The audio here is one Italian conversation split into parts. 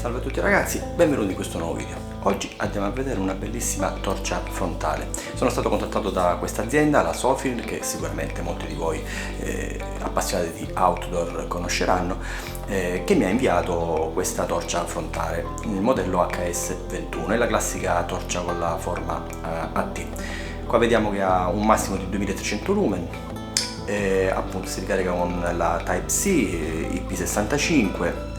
Salve a tutti ragazzi, benvenuti in questo nuovo video. Oggi andiamo a vedere una bellissima torcia frontale. Sono stato contattato da questa azienda, la Sofirn, che sicuramente molti di voi appassionati di outdoor conosceranno, che mi ha inviato questa torcia frontale, il modello HS21, è la classica torcia con la forma a T. Qua vediamo che ha un massimo di 2300 lumen, appunto si ricarica con la Type-C, IP65,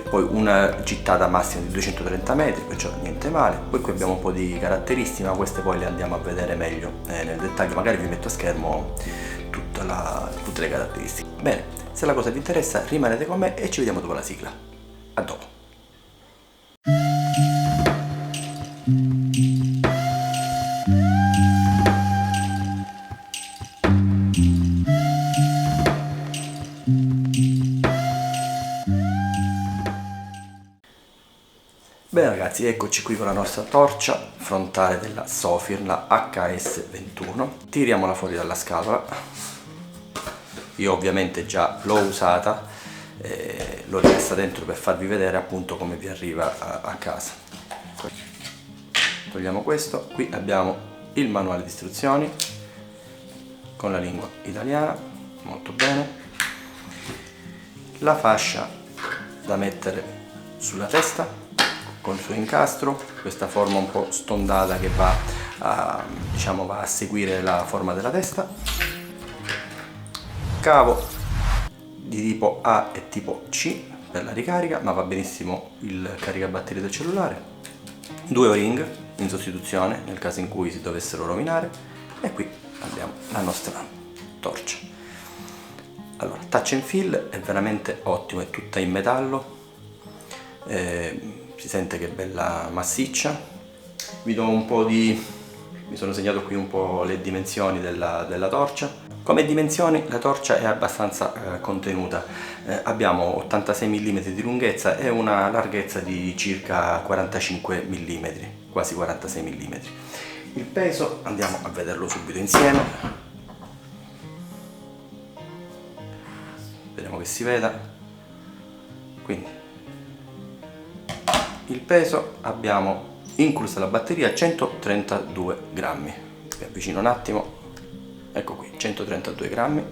poi una gittata massima di 230 metri, perciò niente male. Poi qui abbiamo un po' di caratteristiche, ma queste poi le andiamo a vedere meglio nel dettaglio, magari vi metto a schermo tutte le caratteristiche. Bene, se la cosa vi interessa rimanete con me e ci vediamo dopo la sigla. A dopo. Bene ragazzi, eccoci qui con la nostra torcia frontale della Sofirn, la HS21. Tiriamola fuori dalla scatola. Io ovviamente già l'ho usata, l'ho rimessa dentro per farvi vedere appunto come vi arriva a casa. Togliamo questo, qui abbiamo il manuale di istruzioni con la lingua italiana, molto bene. La fascia da mettere sulla testa con il suo incastro, questa forma un po' stondata che va a seguire la forma della testa, cavo di tipo A e tipo C per la ricarica, ma va benissimo il caricabatterie del cellulare, due O-ring in sostituzione nel caso in cui si dovessero rovinare, e qui abbiamo la nostra torcia. Allora, touch and feel è veramente ottimo, è tutta in metallo, si sente che è bella massiccia. Vi do un po' mi sono segnato qui un po' le dimensioni della torcia. Come dimensioni la torcia è abbastanza contenuta, abbiamo 86 mm di lunghezza e una larghezza di circa 45 mm, quasi 46 mm. Il peso andiamo a vederlo subito insieme, speriamo che si veda. Quindi il peso abbiamo, inclusa la batteria, 132 grammi. Vi avvicino un attimo, ecco qui, 132 grammi.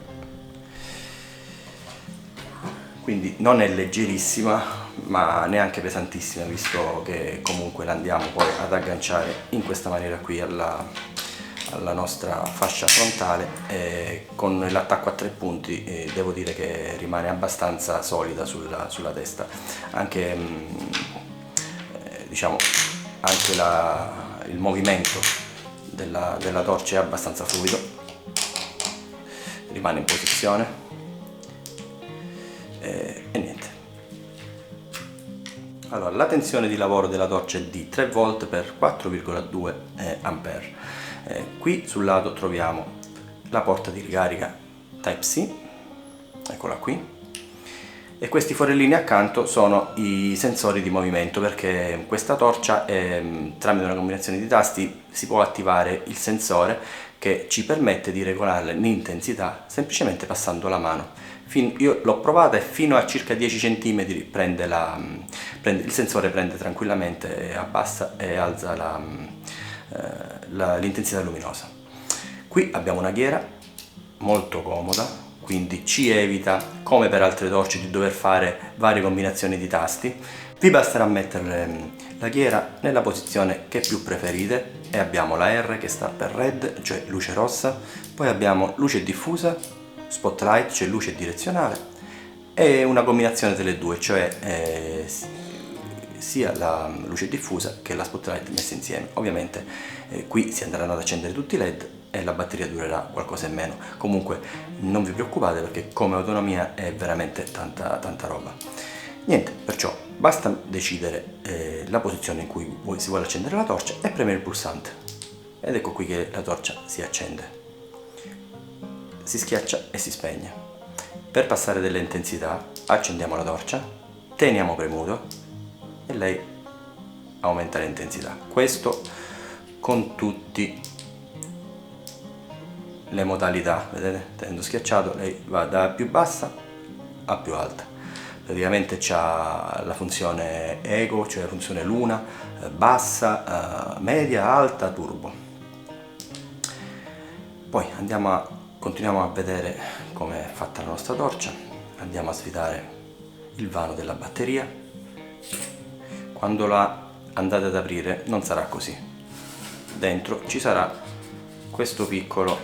Quindi non è leggerissima, ma neanche pesantissima, visto che comunque la andiamo poi ad agganciare in questa maniera qui alla nostra fascia frontale, e con l'attacco a 3 punti devo dire che rimane abbastanza solida sulla testa. Anche il movimento della torcia è abbastanza fluido, rimane in posizione e niente. Allora, la tensione di lavoro della torcia è di 3 volt per 4,2 ampere. Qui sul lato troviamo la porta di ricarica Type-C, eccola qui. E questi forellini accanto sono i sensori di movimento, perché questa torcia tramite una combinazione di tasti si può attivare il sensore che ci permette di regolare l'intensità semplicemente passando la mano. Io l'ho provata e fino a circa 10 cm il sensore prende tranquillamente e abbassa e alza l'intensità luminosa. Qui abbiamo una ghiera molto comoda, quindi ci evita, come per altre torce, di dover fare varie combinazioni di tasti. Vi basterà mettere la ghiera nella posizione che più preferite, e abbiamo la R che sta per red, cioè luce rossa, poi abbiamo luce diffusa, spotlight, cioè luce direzionale, e una combinazione delle due, cioè sia la luce diffusa che la spotlight messe insieme. Ovviamente qui si andranno ad accendere tutti i LED e la batteria durerà qualcosa in meno. Comunque non vi preoccupate, perché come autonomia è veramente tanta roba. Niente, perciò basta decidere la posizione in cui si vuole accendere la torcia e premere il pulsante, ed ecco qui che la torcia si accende, si schiaccia e si spegne. Per passare delle intensità accendiamo la torcia, teniamo premuto e lei aumenta l'intensità. Questo con tutte le modalità, vedete? Tenendo schiacciato lei va da più bassa a più alta. praticamente c'ha la funzione eco, cioè la funzione luna, bassa, media, alta, turbo. Poi continuiamo a vedere come è fatta la nostra torcia, andiamo a svitare il vano della batteria. Quando la andate ad aprire non sarà così, dentro ci sarà questo piccolo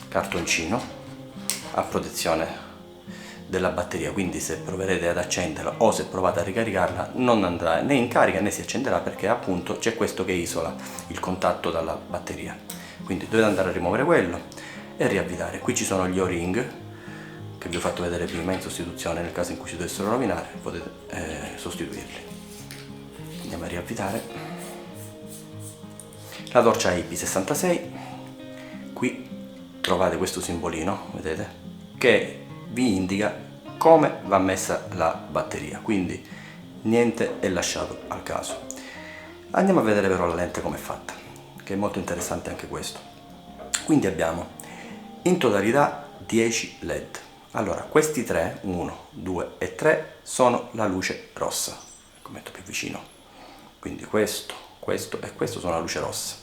cartoncino a protezione della batteria, quindi se proverete ad accenderla o se provate a ricaricarla non andrà né in carica né si accenderà, perché appunto c'è questo che isola il contatto dalla batteria. Quindi dovete andare a rimuovere quello e riavvitare. Qui ci sono gli O-ring che vi ho fatto vedere prima in sostituzione, nel caso in cui si dovessero rovinare potete sostituirli. Andiamo a riavvitare. La torcia IP66, qui trovate questo simbolino, vedete, che vi indica come va messa la batteria, quindi niente è lasciato al caso. Andiamo a vedere però la lente come è fatta, che è molto interessante anche questo. Quindi abbiamo in totalità 10 LED. Allora, questi 3, 1, 2 e 3, sono la luce rossa. Ecco, metto più vicino. Quindi questo e questo sono la luce rossa.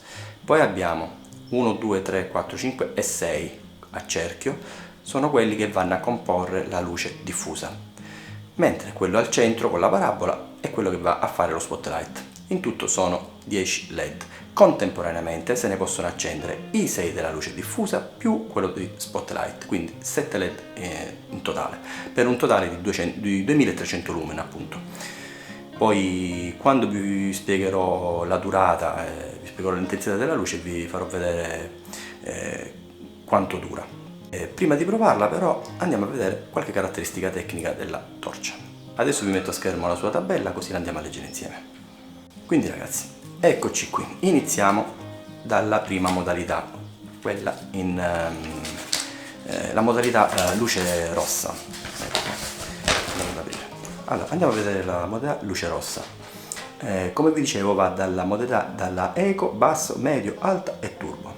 Poi abbiamo 1, 2, 3, 4, 5 e 6 a cerchio, sono quelli che vanno a comporre la luce diffusa, mentre quello al centro con la parabola è quello che va a fare lo spotlight. In tutto sono 10 LED. Contemporaneamente se ne possono accendere i 6 della luce diffusa più quello di spotlight, quindi 7 LED in totale, per un totale di 2300 lumen appunto. Poi quando vi spiegherò la durata, vi spiegherò l'intensità della luce, vi farò vedere quanto dura. Prima di provarla però andiamo a vedere qualche caratteristica tecnica della torcia. Adesso vi metto a schermo la sua tabella così la andiamo a leggere insieme. Quindi ragazzi, eccoci qui, iniziamo dalla prima modalità, quella la modalità luce rossa. Allora, andiamo a vedere la modalità luce rossa. Come vi dicevo va dalla modalità dalla eco, basso, medio, alta e turbo.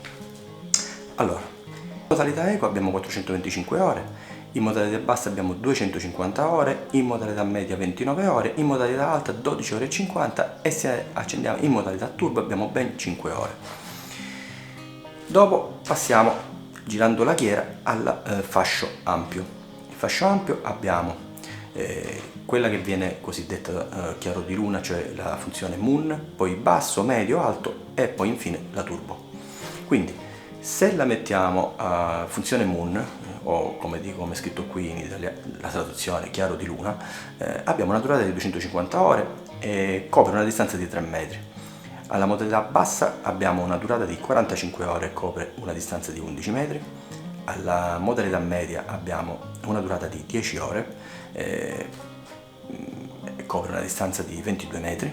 Allora, in modalità eco abbiamo 425 ore, in modalità bassa abbiamo 250 ore, in modalità media 29 ore, in modalità alta 12 ore e 50 e se accendiamo in modalità turbo abbiamo ben 5 ore. Dopo passiamo, girando la ghiera, al fascio ampio. Il fascio ampio abbiamo quella che viene cosiddetta chiaro di luna, cioè la funzione Moon, poi basso, medio, alto e poi infine la turbo. Quindi se la mettiamo a funzione Moon, o come è scritto qui in Italia, la traduzione chiaro di luna, abbiamo una durata di 250 ore e copre una distanza di 3 metri. Alla modalità bassa abbiamo una durata di 45 ore e copre una distanza di 11 metri. Alla modalità media abbiamo una durata di 10 ore e copre una distanza di 22 metri.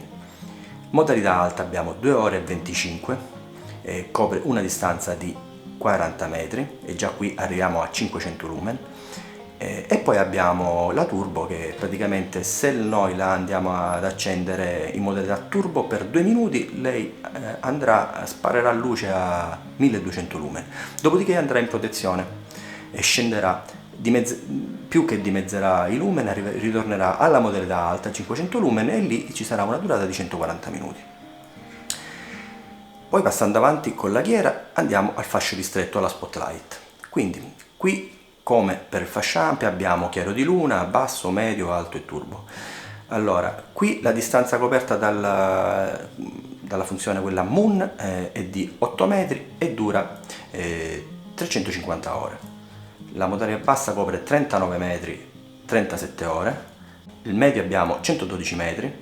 Modalità alta abbiamo 2 ore e 25 e copre una distanza di 40 metri e già qui arriviamo a 500 lumen. E poi abbiamo la turbo, che praticamente se noi la andiamo ad accendere in modalità turbo per 2 minuti lei sparerà luce a 1200 lumen, dopodiché andrà in protezione e scenderà più che dimezzerà i lumen, ritornerà alla modalità alta 500 lumen e lì ci sarà una durata di 140 minuti. Poi passando avanti con la ghiera andiamo al fascio ristretto, alla spotlight. Quindi qui, come per il fascio ampio, abbiamo chiaro di luna, basso, medio, alto e turbo. Allora, qui la distanza coperta dalla funzione quella Moon è di 8 metri e dura 350 ore. La modalità bassa copre 39 metri, 37 ore. Il medio abbiamo 112 metri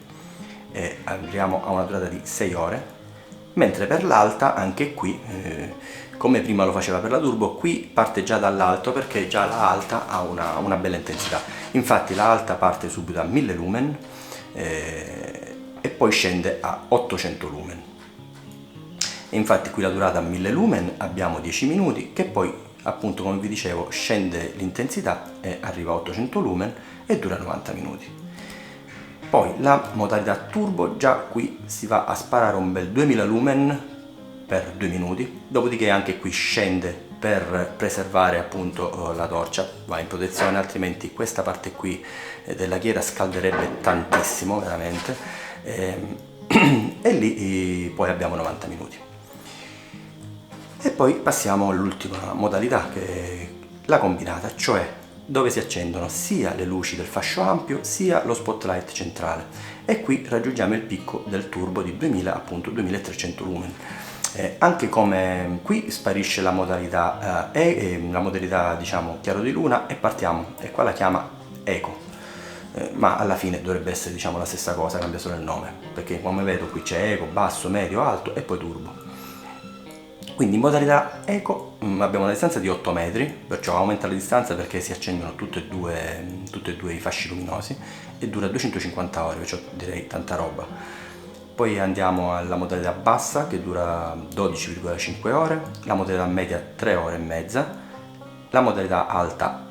e arriviamo a una durata di 6 ore. Mentre per l'alta, anche qui, come prima lo faceva per la turbo, qui parte già dall'alto perché già la alta ha una bella intensità. Infatti la alta parte subito a 1000 lumen e poi scende a 800 lumen. E infatti qui la durata a 1000 lumen abbiamo 10 minuti, che poi appunto, come vi dicevo, scende l'intensità e arriva a 800 lumen e dura 90 minuti. Poi la modalità turbo, già qui si va a sparare un bel 2000 lumen per 2 minuti, dopodiché anche qui scende per preservare appunto la torcia, va in protezione, altrimenti questa parte qui della ghiera scalderebbe tantissimo veramente, e lì poi abbiamo 90 minuti. E poi passiamo all'ultima modalità, che è la combinata, cioè dove si accendono sia le luci del fascio ampio sia lo spotlight centrale, e qui raggiungiamo il picco del turbo di 2300 lumen. Anche come qui sparisce la modalità la modalità diciamo chiaro di luna, e partiamo, e qua la chiama eco, ma alla fine dovrebbe essere diciamo la stessa cosa, cambia solo il nome, perché come vedo qui c'è eco, basso, medio, alto e poi turbo. Quindi in modalità eco abbiamo una distanza di 8 metri, perciò aumenta la distanza perché si accendono tutti e due i fasci luminosi, e dura 250 ore, perciò direi tanta roba. Poi andiamo alla modalità bassa, che dura 12,5 ore, la modalità media 3 ore e mezza, la modalità alta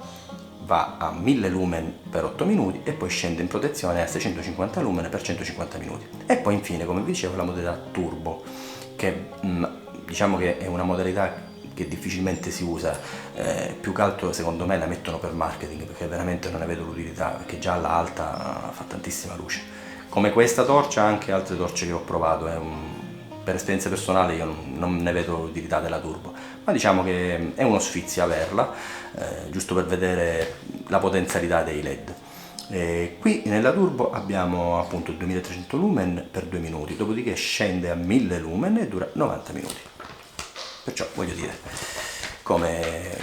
va a 1000 lumen per 8 minuti e poi scende in protezione a 650 lumen per 150 minuti. E poi infine, come vi dicevo, la modalità turbo, che diciamo che è una modalità che difficilmente si usa, più che altro secondo me la mettono per marketing, perché veramente non ne vedo l'utilità, perché già alla alta fa tantissima luce. Come questa torcia, anche altre torce che ho provato, per esperienza personale io non ne vedo l'utilità della turbo, ma diciamo che è uno sfizio averla, giusto per vedere la potenzialità dei LED. Qui nella turbo abbiamo appunto 2300 lumen per 2 minuti, dopodiché scende a 1000 lumen e dura 90 minuti. Perciò voglio dire, come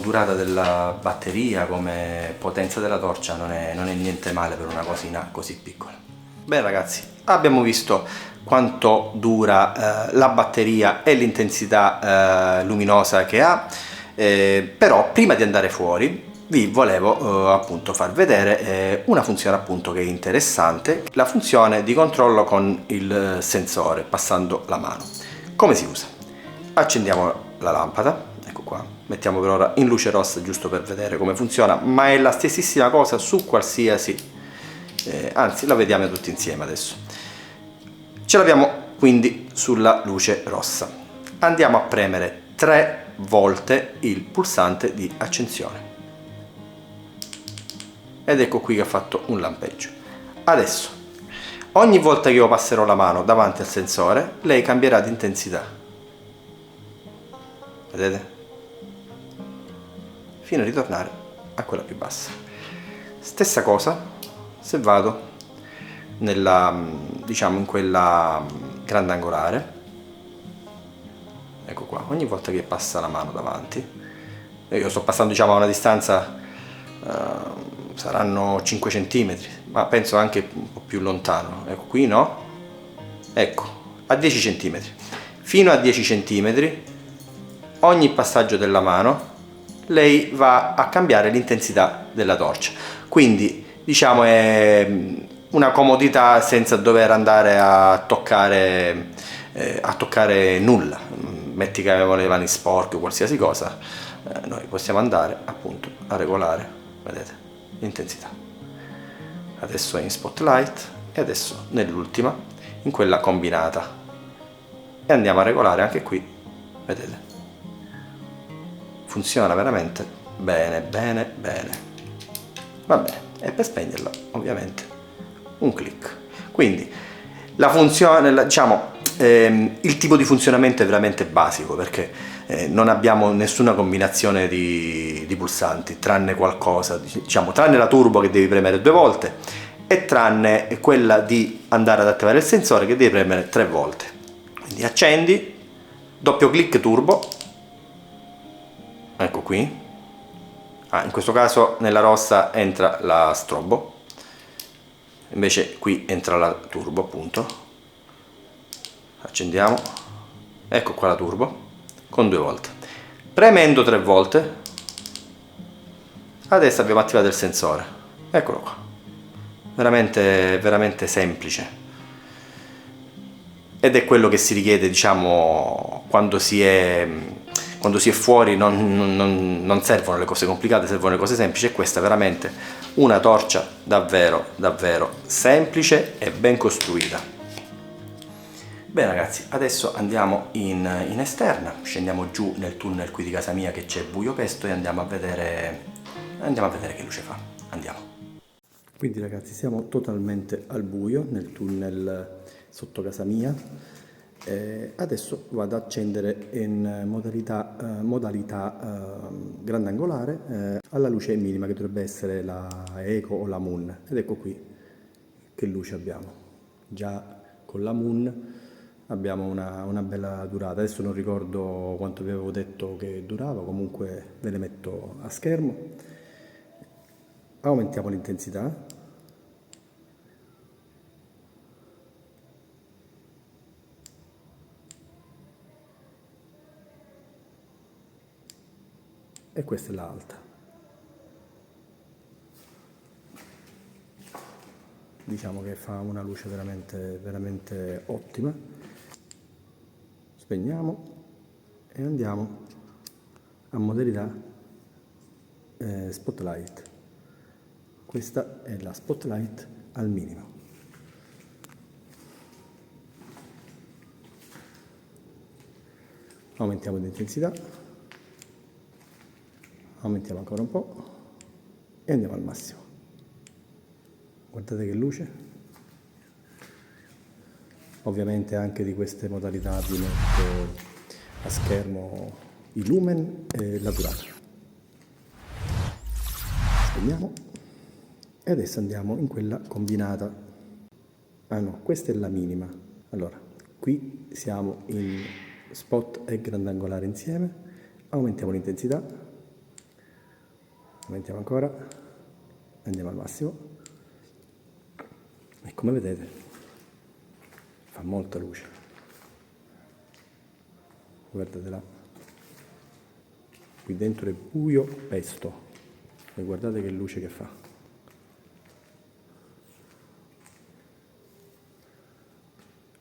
durata della batteria, come potenza della torcia non è niente male per una cosina così piccola. Bene ragazzi, abbiamo visto quanto dura la batteria e l'intensità luminosa che ha, però prima di andare fuori vi volevo appunto far vedere una funzione appunto che è interessante, la funzione di controllo con il sensore passando la mano. Come si usa? Accendiamo la lampada, ecco qua, mettiamo per ora in luce rossa giusto per vedere come funziona, ma è la stessissima cosa su qualsiasi, anzi la vediamo tutti insieme adesso. Ce l'abbiamo quindi sulla luce rossa, andiamo a premere 3 volte il pulsante di accensione ed ecco qui che ha fatto un lampeggio. Adesso ogni volta che io passerò la mano davanti al sensore, lei cambierà di intensità, vedete? Fino a ritornare a quella più bassa. Stessa cosa se vado diciamo in quella grandangolare, ecco qua, ogni volta che passa la mano davanti, io sto passando diciamo a una distanza, saranno 5 cm, ma penso anche un po' più lontano, ecco qui no, ecco a 10 cm, fino a 10 cm ogni passaggio della mano lei va a cambiare l'intensità della torcia, quindi diciamo è una comodità senza dover andare a toccare nulla. Metti che avevamo le mani sporche o qualsiasi cosa, noi possiamo andare appunto a regolare, vedete, l'intensità. Adesso è in spotlight e adesso nell'ultima, in quella combinata, e andiamo a regolare anche qui, vedete, funziona veramente bene bene bene. Va bene, e per spegnerla ovviamente un clic. Quindi la funzione, diciamo, il tipo di funzionamento è veramente basico, perché non abbiamo nessuna combinazione di pulsanti, tranne qualcosa, diciamo, tranne la turbo che devi premere 2 volte e tranne quella di andare ad attivare il sensore che devi premere 3 volte. Quindi accendi, doppio clic turbo, ecco qui, in questo caso nella rossa entra la strobo, invece qui entra la turbo appunto. Accendiamo, ecco qua la turbo con 2 volte, premendo 3 volte adesso abbiamo attivato il sensore, eccolo qua, veramente veramente semplice, ed è quello che si richiede, diciamo, quando si è fuori. Non servono le cose complicate, servono le cose semplici, e questa è veramente una torcia davvero davvero semplice e ben costruita. Bene ragazzi, adesso andiamo in esterna, scendiamo giù nel tunnel qui di casa mia che c'è buio pesto e andiamo a vedere che luce fa. Andiamo. Quindi ragazzi siamo totalmente al buio nel tunnel sotto casa mia. Adesso vado ad accendere in modalità grandangolare alla luce minima che dovrebbe essere la Eco o la Moon. Ed ecco qui che luce abbiamo. Già con la Moon abbiamo una bella durata. Adesso non ricordo quanto vi avevo detto che durava, comunque ve le metto a schermo. Aumentiamo l'intensità. E questa è la alta. Diciamo che fa una luce veramente ottima. Spegniamo e andiamo a modalità spotlight. Questa è la spotlight al minimo. Aumentiamo l'intensità, aumentiamo ancora un po' e andiamo al massimo. Guardate che luce. Ovviamente anche di queste modalità vi metto a schermo i lumen e la durata. Spegniamo e adesso andiamo in quella combinata. Ah no, questa è la minima. Allora, qui siamo in spot e grandangolare insieme. Aumentiamo l'intensità, aumentiamo ancora, andiamo al massimo. E come vedete fa molta luce, guardate là, qui dentro è buio pesto e guardate che luce che fa.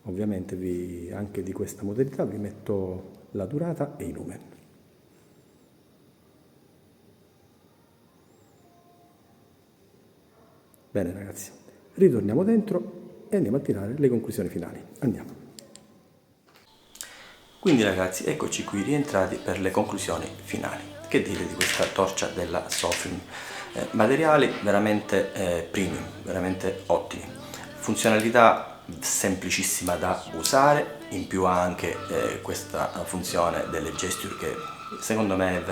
Ovviamente anche di questa modalità vi metto la durata e i lumen. Bene ragazzi, ritorniamo dentro e andiamo a tirare le conclusioni finali. Andiamo. Quindi ragazzi, eccoci qui rientrati per le conclusioni finali. Che dire di questa torcia della Sofilm? Materiali veramente premium, veramente ottimi. Funzionalità semplicissima da usare, in più ha anche questa funzione delle gesture che secondo me è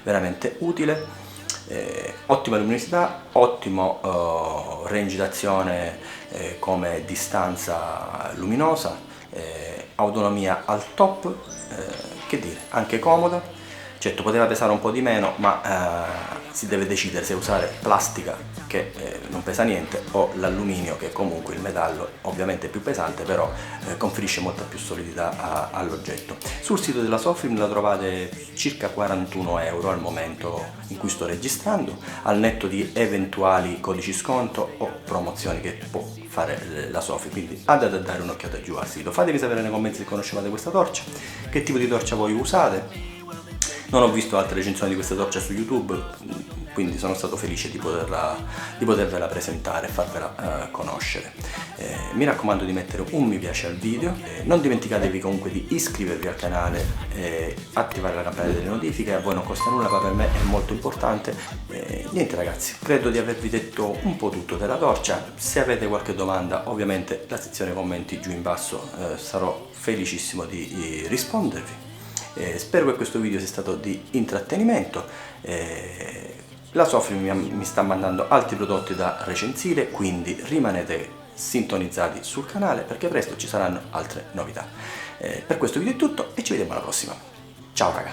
veramente utile. Ottima luminosità, ottimo range d'azione come distanza luminosa, autonomia al top, che dire, anche comoda. Certo poteva pesare un po' di meno, ma si deve decidere se usare plastica che non pesa niente o l'alluminio che comunque il metallo ovviamente è più pesante, però conferisce molta più solidità all'oggetto. Sul sito della Sofilm la trovate circa 41 euro al momento in cui sto registrando, al netto di eventuali codici sconto o promozioni che può fare la Sofilm, quindi andate a dare un'occhiata giù al sito. Fatemi sapere nei commenti se conoscevate questa torcia, che tipo di torcia voi usate. Non ho visto altre recensioni di questa torcia su YouTube, quindi sono stato felice di potervela presentare e farvela conoscere. Mi raccomando di mettere un mi piace al video, non dimenticatevi comunque di iscrivervi al canale e attivare la campanella delle notifiche, a voi non costa nulla, ma per me è molto importante. Niente ragazzi, credo di avervi detto un po' tutto della torcia. Se avete qualche domanda, ovviamente la sezione commenti giù in basso, sarò felicissimo di rispondervi. Spero che questo video sia stato di intrattenimento. La Sofilm mi sta mandando altri prodotti da recensire, quindi rimanete sintonizzati sul canale perché presto ci saranno altre novità. Per questo video è tutto e ci vediamo alla prossima. Ciao raga!